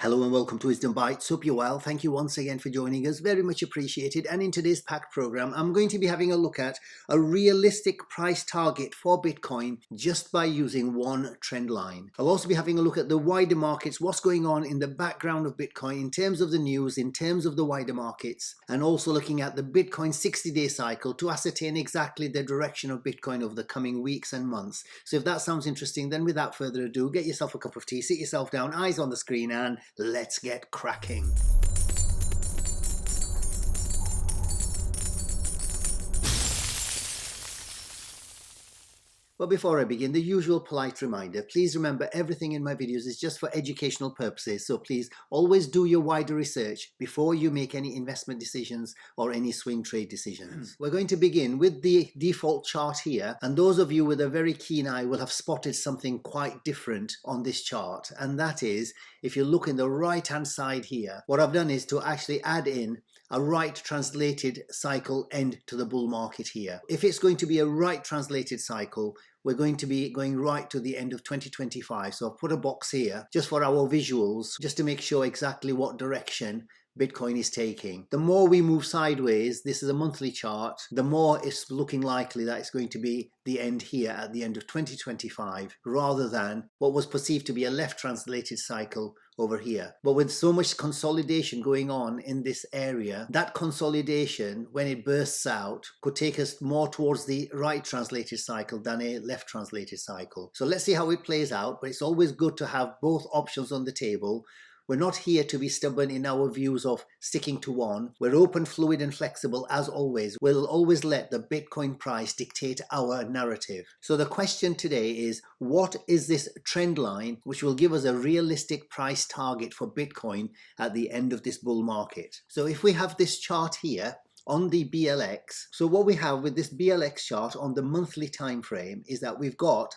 Hello and welcome to Wisdom Bites. Hope you're well. Thank you once again for joining us. Very much appreciated. And in today's packed program, I'm going to be having a look at a realistic price target for Bitcoin just by using one trend line. I'll also be having a look at the wider markets, what's going on in the background of Bitcoin in terms of the news, in terms of the wider markets, and also looking at the Bitcoin 60-day cycle to ascertain exactly the direction of Bitcoin over the coming weeks and months. So if that sounds interesting, then without further ado, get yourself a cup of tea, sit yourself down, eyes on the screen, and let's get cracking. But before I begin, the usual polite reminder, please remember everything in my videos is just for educational purposes, so please always do your wider research before you make any investment decisions or any swing trade decisions. We're going to begin with the default chart here, and those of you with a very keen eye will have spotted something quite different on this chart, and that is, if you look in the right hand side here, what I've done is to actually add in a right translated cycle end to the bull market here. If it's going to be a right translated cycle, we're going to be going right to the end of 2025. So I've put a box here just for our visuals, just to make sure exactly what direction Bitcoin is taking. The more we move sideways, this is a monthly chart, the more it's looking likely that it's going to be the end here at the end of 2025, rather than what was perceived to be a left translated cycle over here. But with so much consolidation going on in this area, that consolidation, when it bursts out, could take us more towards the right translated cycle than a left translated cycle. So let's see how it plays out, but it's always good to have both options on the table. We're not here to be stubborn in our views of sticking to one. We're open, fluid and flexible as always. We'll always let the Bitcoin price dictate our narrative. So the question today is, what is this trend line which will give us a realistic price target for Bitcoin at the end of this bull market? So if we have this chart here on the BLX, so what we have with this BLX chart on the monthly time frame is that we've got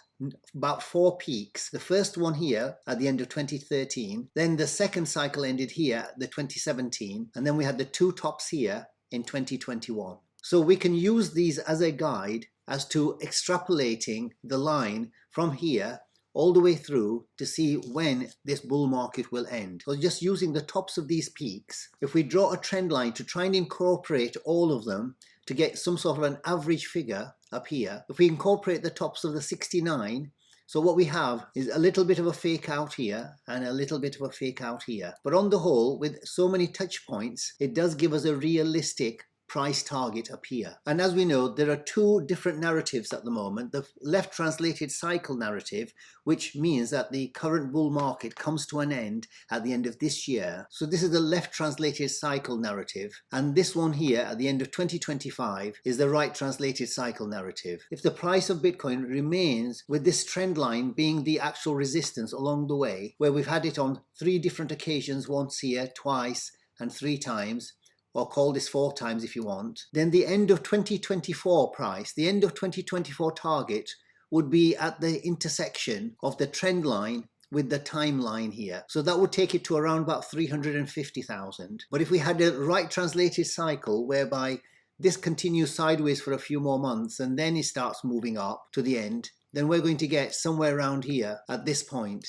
about 4 peaks. The first one here at the end of 2013, then the second cycle ended here the 2017, and then we had the 2 tops here in 2021. So we can use these as a guide as to extrapolating the line from here all the way through to see when this bull market will end. So just using the tops of these peaks, if we draw a trend line to try and incorporate all of them to get some sort of an average figure up here, if we incorporate the tops of the 69, so what we have is a little bit of a fake out here and a little bit of a fake out here. But on the whole, with so many touch points, it does give us a realistic price target up here. And as we know, there are 2 different narratives at the moment. The left translated cycle narrative, which means that the current bull market comes to an end at the end of this year. So this is the left translated cycle narrative. And this one here at the end of 2025 is the right translated cycle narrative. If the price of Bitcoin remains with this trend line being the actual resistance along the way, where we've had it on 3 different occasions, once here, twice, and 3 times, or call this 4 times if you want, then the end of 2024 price, the end of 2024 target would be at the intersection of the trend line with the timeline here. So that would take it to around about 350,000. But if we had a right translated cycle whereby this continues sideways for a few more months and then it starts moving up to the end, then we're going to get somewhere around here at this point.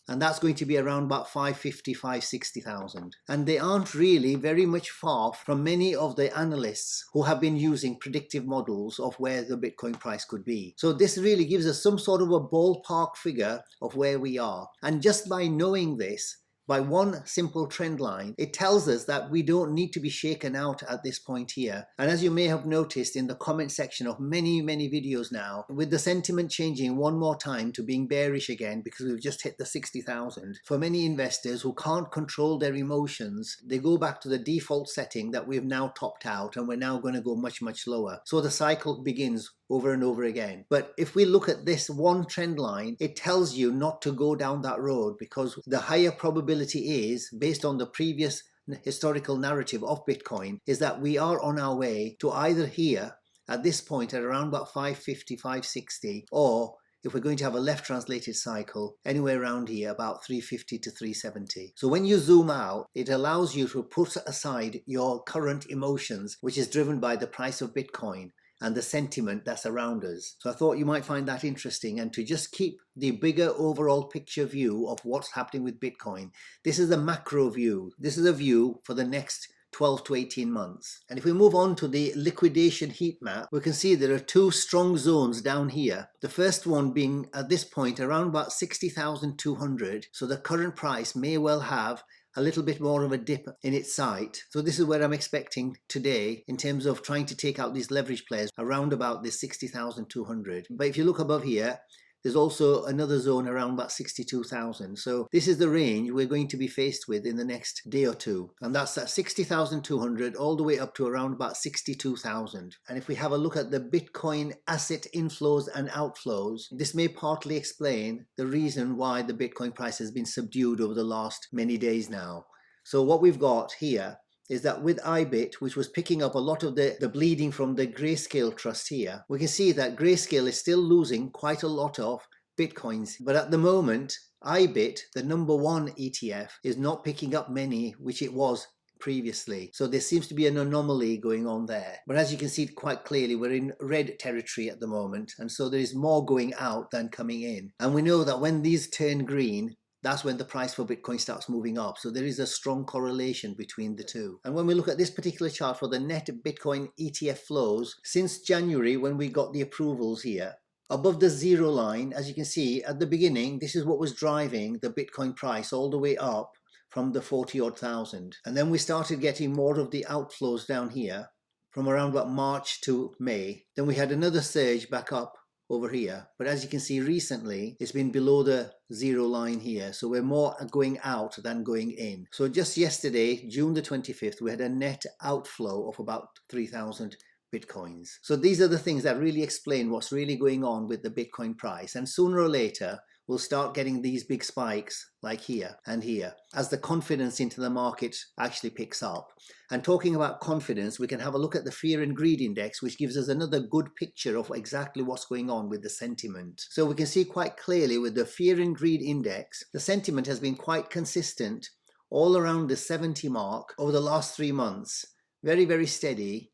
And that's going to be around about 550, 560,000. And they aren't really very much far from many of the analysts who have been using predictive models of where the Bitcoin price could be. So this really gives us some sort of a ballpark figure of where we are. And just by knowing this, by one simple trend line, it tells us that we don't need to be shaken out at this point here. And as you may have noticed in the comment section of many videos now, with the sentiment changing one more time to being bearish again because we've just hit the 60,000, for many investors who can't control their emotions, they go back to the default setting that we've now topped out and we're now going to go much lower. So the cycle begins over and over again. But if we look at this one trend line, it tells you not to go down that road, because the higher probability is, based on the previous historical narrative of Bitcoin, is that we are on our way to either here at this point at around about 550, 560, or if we're going to have a left translated cycle, anywhere around here about 350 to 370. So when you zoom out, it allows you to put aside your current emotions, which is driven by the price of Bitcoin, and the sentiment that's around us. So I thought you might find that interesting, and to just keep the bigger overall picture view of what's happening with Bitcoin. This is a macro view. This is a view for the next 12 to 18 months. And if we move on to the liquidation heat map, we can see there are two strong zones down here. The first one being at this point around about 60,200. So the current price may well have a little bit more of a dip in its sight. So this is where I'm expecting today in terms of trying to take out these leverage players around about this 60,200. But if you look above here, there's also another zone around about 62,000. So this is the range we're going to be faced with in the next day or two. And that's at 60,200 all the way up to around about 62,000. And if we have a look at the Bitcoin asset inflows and outflows, this may partly explain the reason why the Bitcoin price has been subdued over the last many days now. So what we've got here is that with IBIT, which was picking up a lot of the bleeding from the Grayscale trust here, we can see that Grayscale is still losing quite a lot of Bitcoins. But at the moment, IBIT, the number one ETF, is not picking up many, which it was previously. So there seems to be an anomaly going on there. But as you can see quite clearly, we're in red territory at the moment. And so there is more going out than coming in. And we know that when these turn green, that's when the price for Bitcoin starts moving up. So there is a strong correlation between the two. And when we look at this particular chart for the net Bitcoin ETF flows, since January when we got the approvals here, above the zero line, as you can see at the beginning, this is what was driving the Bitcoin price all the way up from the 40-odd thousand. And then we started getting more of the outflows down here from around about March to May. Then we had another surge back up over here, but as you can see recently it's been below the zero line here, so we're more going out than going in. So just yesterday, June the 25th, we had a net outflow of about 3,000 Bitcoins. So these are the things that really explain what's really going on with the Bitcoin price, and sooner or later we'll start getting these big spikes like here and here as the confidence into the market actually picks up. And talking about confidence, we can have a look at the fear and greed index, which gives us another good picture of exactly what's going on with the sentiment. So we can see quite clearly with the fear and greed index, the sentiment has been quite consistent all around the 70 mark over the last 3 months. Very, very steady.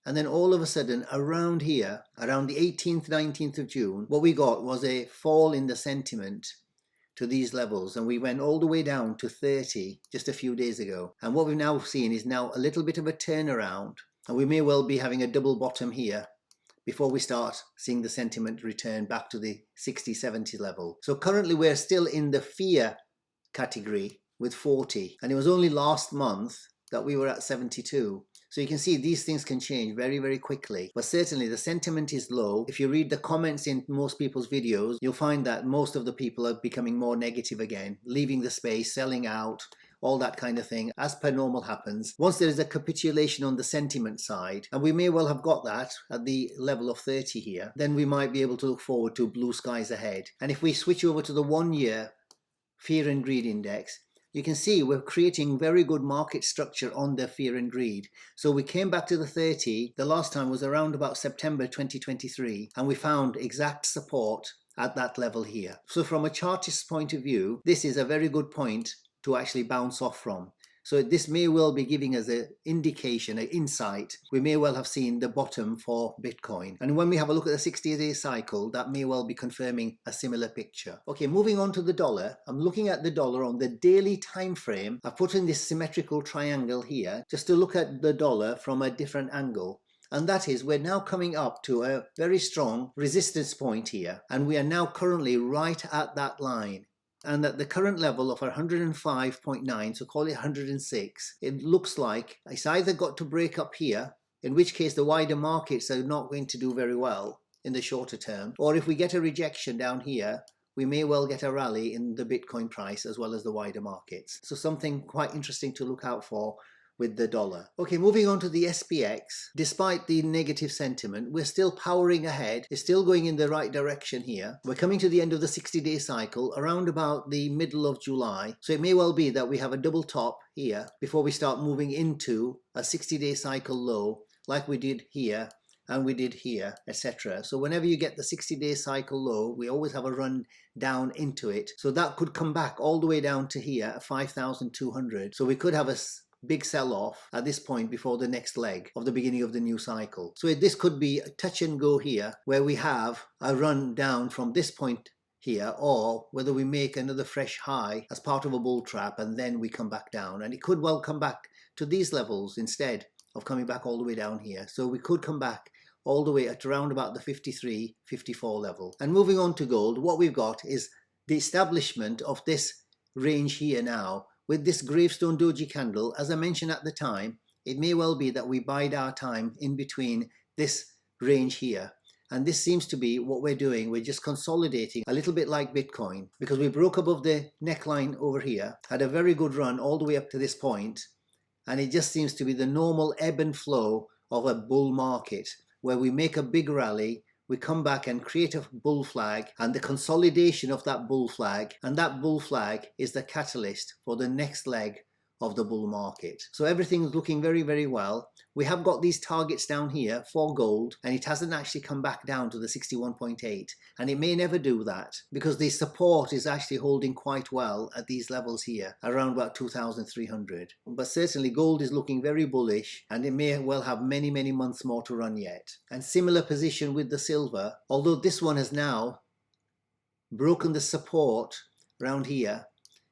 And then all of a sudden around here, around the 18th, 19th of June, what we got was a fall in the sentiment to these levels. And we went all the way down to 30 just a few days ago. And what we've now seen is now a little bit of a turnaround. And we may well be having a double bottom here before we start seeing the sentiment return back to the 60, 70 level. So currently we're still in the fear category with 40. And it was only last month that we were at 72. So you can see these things can change very, very quickly. But certainly the sentiment is low. If you read the comments in most people's videos, you'll find that most of the people are becoming more negative again, leaving the space, selling out, all that kind of thing, as per normal happens. Once there is a capitulation on the sentiment side, and we may well have got that at the level of 30 here, then we might be able to look forward to blue skies ahead. And if we switch over to the 1 year fear and greed index, you can see we're creating very good market structure on the fear and greed. So we came back to the 30, the last time was around about September 2023, and we found exact support at that level here. So from a chartist point of view, this is a very good point to actually bounce off from. So this may well be giving us an indication, an insight. We may well have seen the bottom for Bitcoin. And when we have a look at the 60-day cycle, that may well be confirming a similar picture. Okay, moving on to the dollar. I'm looking at the dollar on the daily time frame. I've put in this symmetrical triangle here just to look at the dollar from a different angle. And that is, we're now coming up to a very strong resistance point here. And we are now currently right at that line. And at the current level of 105.9, so call it 106, it looks like it's either got to break up here, in which case the wider markets are not going to do very well in the shorter term, or if we get a rejection down here, we may well get a rally in the Bitcoin price as well as the wider markets. So something quite interesting to look out for with the dollar. Okay, moving on to the SPX. Despite the negative sentiment, we're still powering ahead. It's still going in the right direction here. We're coming to the end of the 60-day cycle around about the middle of July. So it may well be that we have a double top here before we start moving into a 60-day cycle low like we did here and we did here, etc. So whenever you get the 60-day cycle low, we always have a run down into it. So that could come back all the way down to here at 5,200. So we could have a big sell-off at this point before the next leg of the beginning of the new cycle. So this could be a touch and go here, where we have a run down from this point here, or whether we make another fresh high as part of a bull trap and then we come back down. And it could well come back to these levels instead of coming back all the way down here. So we could come back all the way at around about the 53, 54 level. And moving on to gold, what we've got is the establishment of this range here now with this gravestone doji candle. As I mentioned at the time, it may well be that we bide our time in between this range here. And this seems to be what we're doing. We're just consolidating a little bit like Bitcoin, because we broke above the neckline over here, had a very good run all the way up to this point, and it just seems to be the normal ebb and flow of a bull market, where we make a big rally, we come back and create a bull flag, and the consolidation of that bull flag, and that bull flag is the catalyst for the next leg of the bull market. So everything's looking very, very well. We have got these targets down here for gold, and it hasn't actually come back down to the 61.8, and it may never do that because the support is actually holding quite well at these levels here around about 2,300. But certainly gold is looking very bullish, and it may well have many, many months more to run yet. And similar position with the silver, although this one has now broken the support around here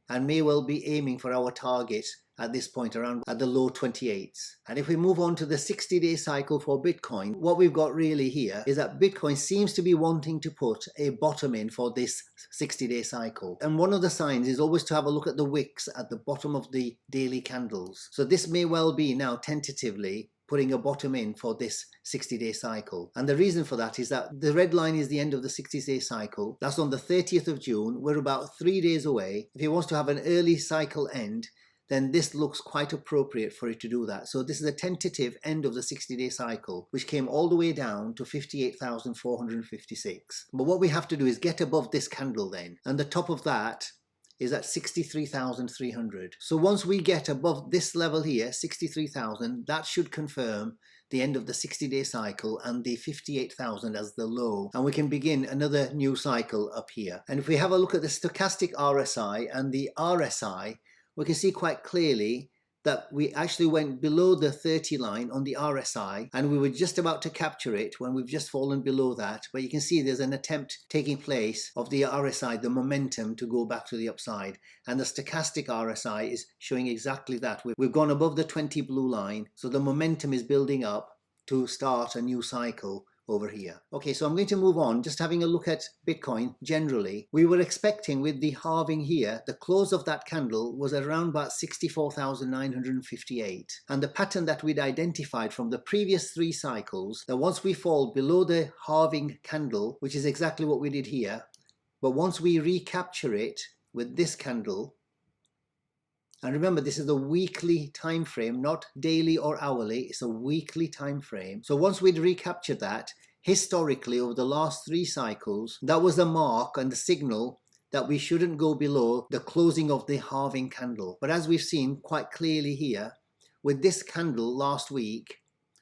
and may well be aiming for our target at this point around at the low 28s. And if we move on to the 60-day cycle for Bitcoin, what we've got really here is that Bitcoin seems to be wanting to put a bottom in for this 60-day cycle. And one of the signs is always to have a look at the wicks at the bottom of the daily candles. So this may well be now tentatively putting a bottom in for this 60-day cycle. And the reason for that is that the red line is the end of the 60-day cycle. That's on the 30th of June. We're about 3 days away. If he wants to have an early cycle end, then this looks quite appropriate for it to do that. So this is a tentative end of the 60-day cycle, which came all the way down to 58,456. But what we have to do is get above this candle then, and the top of that is at 63,300. So once we get above this level here, 63,000, that should confirm the end of the 60-day cycle and the 58,000 as the low, and we can begin another new cycle up here. And if we have a look at the stochastic RSI and the RSI, we can see quite clearly that we actually went below the 30 line on the RSI, and we were just about to capture it when we've just fallen below that. But you can see there's an attempt taking place of the RSI, the momentum, to go back to the upside, and the stochastic RSI is showing exactly that. We've gone above the 20 blue line, so the momentum is building up to start a new cycle over here. Okay, so I'm going to move on, just having a look at Bitcoin generally. We were expecting with the halving here, the close of that candle was around about 64,958. And the pattern that we'd identified from the previous 3 cycles, that once we fall below the halving candle, which is exactly what we did here, but once we recapture it with this candle, and remember, this is a weekly time frame, not daily or hourly. It's a weekly time frame. So once we'd recaptured that, historically over the last 3 cycles, that was the mark and the signal that we shouldn't go below the closing of the halving candle. But as we've seen quite clearly here, with this candle last week,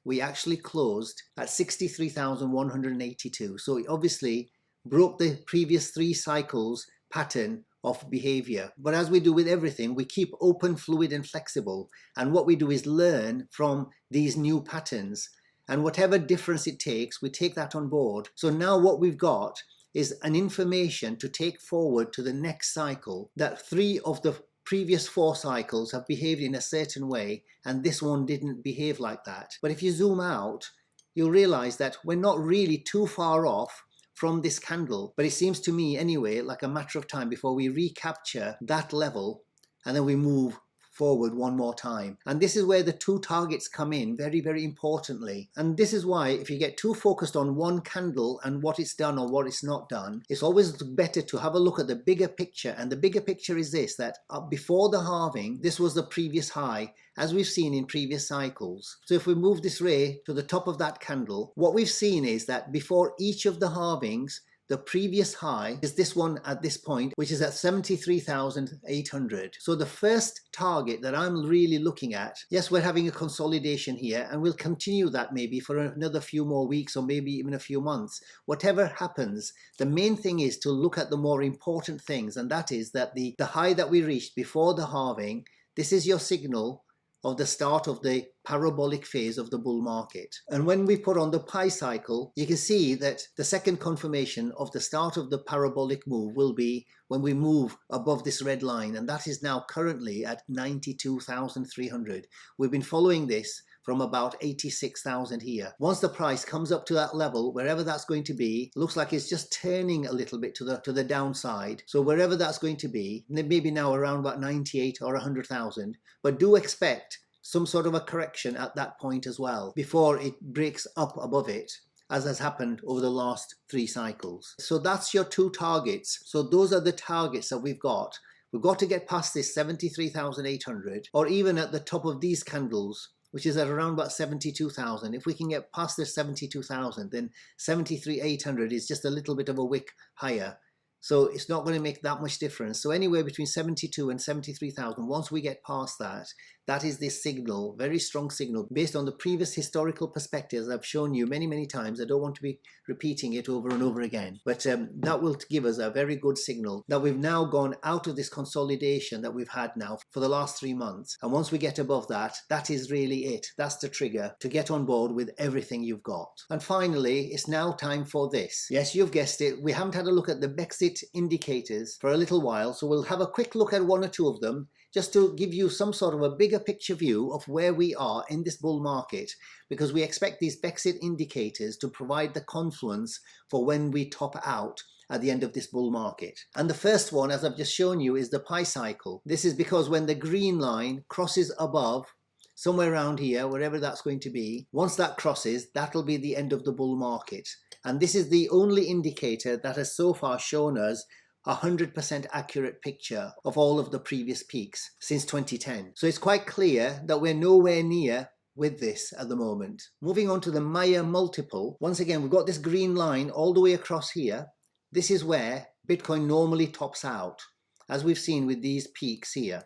we actually closed at 63,182. So it obviously broke the previous 3 cycles pattern of behavior. But as we do with everything, we keep open, fluid and flexible, and what we do is learn from these new patterns, and whatever difference it takes, we take that on board. So now what we've got is an information to take forward to the next cycle, that 3 of the previous 4 cycles have behaved in a certain way, and this one didn't behave like that. But if you zoom out, you'll realize that we're not really too far off from this candle, but it seems to me anyway like a matter of time before we recapture that level, and then we move forward one more time. And this is where the 2 targets come in very, very importantly. And this is why if you get too focused on one candle and what it's done or what it's not done, it's always better to have a look at the bigger picture. And the bigger picture is this, that before the halving, this was the previous high, as we've seen in previous cycles. So if we move this ray to the top of that candle, what we've seen is that before each of the halvings, the previous high is this one at this point, which is at 73,800. So the first target that I'm really looking at, yes, we're having a consolidation here, and we'll continue that maybe for another few more weeks or maybe even a few months. Whatever happens, the main thing is to look at the more important things, and that is that the high that we reached before the halving, this is your signal of the start of the parabolic phase of the bull market. And when we put on the pi cycle, you can see that the second confirmation of the start of the parabolic move will be when we move above this red line, and that is now currently at 92,300. We've been following this from about 86,000 here. Once the price comes up to that level, wherever that's going to be, looks like it's just turning a little bit to the downside. So wherever that's going to be, maybe now around about 98 or 100,000, but do expect some sort of a correction at that point as well before it breaks up above it, as has happened over the last 3 cycles. So that's your 2 targets. So those are the targets that we've got. We've got to get past this 73,800, or even at the top of these candles, which is at around about 72,000. If we can get past this 72,000, then 73,800 is just a little bit of a wick higher. So it's not going to make that much difference. So anywhere between 72 and 73,000, once we get past that, that is this signal, very strong signal, based on the previous historical perspectives I've shown you many, many times. I don't want to be repeating it over and over again. But that will give us a very good signal that we've now gone out of this consolidation that we've had now for the last 3 months. And once we get above that, that is really it. That's the trigger to get on board with everything you've got. And finally, it's now time for this. Yes, you've guessed it. We haven't had a look at the Brexit indicators for a little while, so we'll have a quick look at 1 or 2 of them just to give you some sort of a bigger picture view of where we are in this bull market, because we expect these Brexit indicators to provide the confluence for when we top out at the end of this bull market. And the first one, as I've just shown you, is the pi cycle. This is because when the green line crosses above, somewhere around here, wherever that's going to be, once that crosses, that'll be the end of the bull market. And this is the only indicator that has so far shown us a 100% accurate picture of all of the previous peaks since 2010. So it's quite clear that we're nowhere near with this at the moment. Moving on to the Maya multiple, once again, we've got this green line all the way across here. This is where Bitcoin normally tops out, as we've seen with these peaks here.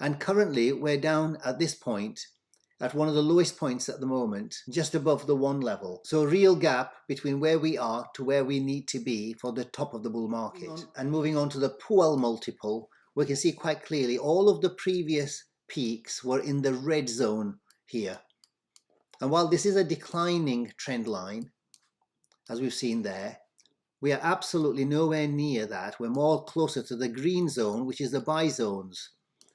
And currently we're down at this point at one of the lowest points at the moment, just above the 1 level. So a real gap between where we are to where we need to be for the top of the bull market. And moving on to the Puel multiple, we can see quite clearly all of the previous peaks were in the red zone here. And while this is a declining trend line, as we've seen there, we are absolutely nowhere near that. We're more closer to the green zone, which is the buy zones,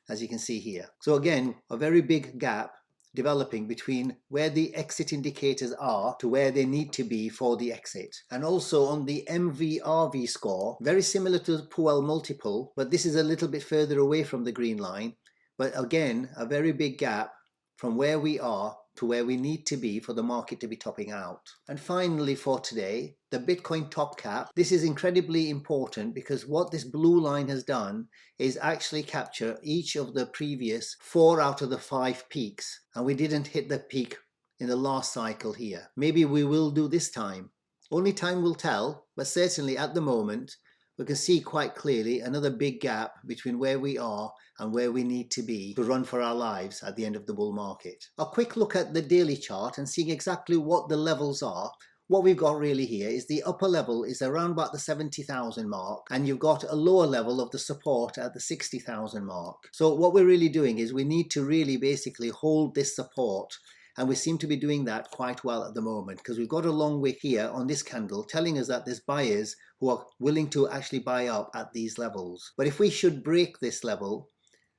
as you can see here. So again, a very big gap developing between where the exit indicators are to where they need to be for the exit. And also on the MVRV score, very similar to the Puel multiple, but this is a little bit further away from the green line. But again, a very big gap from where we are to where we need to be for the market to be topping out. And finally for today, the Bitcoin top cap. This is incredibly important because what this blue line has done is actually capture each of the previous 4 out of the 5 peaks. And we didn't hit the peak in the last cycle here. Maybe we will do this time. Only time will tell, but certainly at the moment, we can see quite clearly another big gap between where we are and where we need to be to run for our lives at the end of the bull market. A quick look at the daily chart and seeing exactly what the levels are. What we've got really here is the upper level is around about the 70,000 mark, and you've got a lower level of the support at the 60,000 mark. So what we're really doing is we need to really basically hold this support, and we seem to be doing that quite well at the moment because we've got a long wick here on this candle telling us that there's buyers who are willing to actually buy up at these levels. But if we should break this level,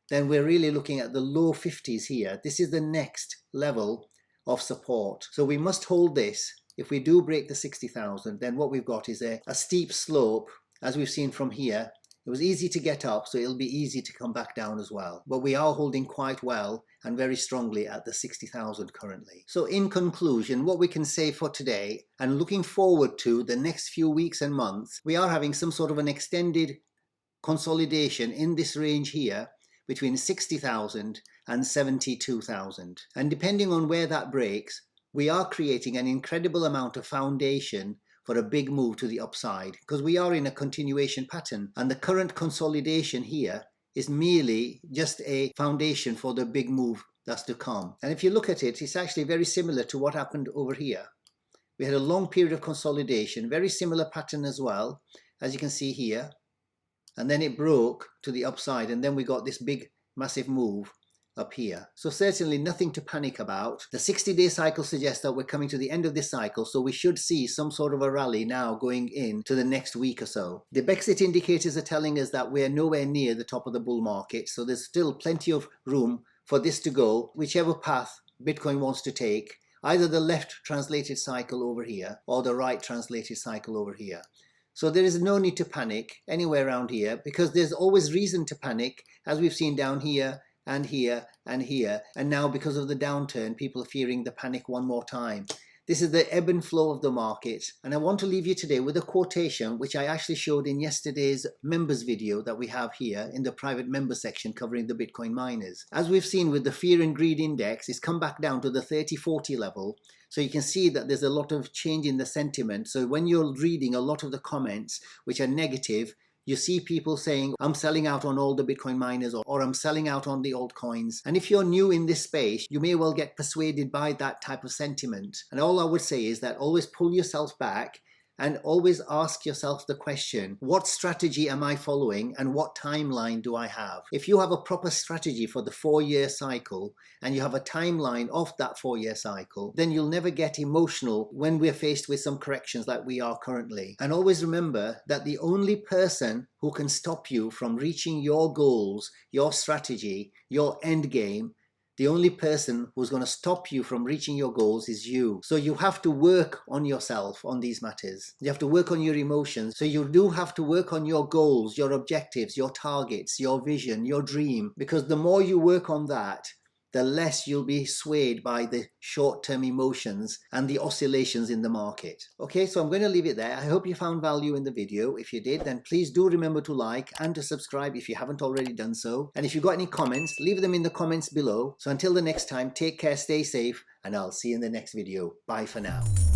then we're really looking at the low 50s here. This is the next level of support. So we must hold this. If we do break the 60,000, then what we've got is a steep slope, as we've seen from here. It was easy to get up, so it'll be easy to come back down as well. But we are holding quite well and very strongly at the 60,000 currently. So in conclusion, what we can say for today, and looking forward to the next few weeks and months, we are having some sort of an extended consolidation in this range here between 60,000 and 72,000. And depending on where that breaks, we are creating an incredible amount of foundation for a big move to the upside, because we are in a continuation pattern, and the current consolidation here is merely just a foundation for the big move that's to come. And if you look at it, it's actually very similar to what happened over here. We had a long period of consolidation, very similar pattern as well, as you can see here, and then it broke to the upside, and then we got this big massive move up here. So certainly nothing to panic about. The 60-day cycle suggests that we're coming to the end of this cycle, so we should see some sort of a rally now going into the next week or so. The Brexit indicators are telling us that we're nowhere near the top of the bull market, so there's still plenty of room for this to go, whichever path Bitcoin wants to take, either the left translated cycle over here or the right translated cycle over here. So there is no need to panic anywhere around here, because there's always reason to panic, as we've seen down here and here and here, and now because of the downturn, people are fearing the panic one more time. This is the ebb and flow of the market, and I want to leave you today with a quotation which I actually showed in yesterday's members video that we have here in the private member section covering the Bitcoin miners. As we've seen with the fear and greed index, it's come back down to the 30-40 level, so you can see that there's a lot of change in the sentiment. So when you're reading a lot of the comments which are negative, you see people saying, I'm selling out on all the Bitcoin miners, or I'm selling out on the altcoins. And if you're new in this space, you may well get persuaded by that type of sentiment. And all I would say is that always pull yourself back and always ask yourself the question, what strategy am I following and what timeline do I have? If you have a proper strategy for the 4-year cycle and you have a timeline of that 4-year cycle, then you'll never get emotional when we're faced with some corrections like we are currently. And always remember that the only person who can stop you from reaching your goals, your strategy, your end game, the only person who's going to stop you from reaching your goals is you. So you have to work on yourself on these matters. You have to work on your emotions. So you do have to work on your goals, your objectives, your targets, your vision, your dream. Because the more you work on that, the less you'll be swayed by the short-term emotions and the oscillations in the market. Okay, so I'm going to leave it there. I hope you found value in the video. If you did, then please do remember to like and to subscribe if you haven't already done so. And if you've got any comments, leave them in the comments below. So until the next time, take care, stay safe, and I'll see you in the next video. Bye for now.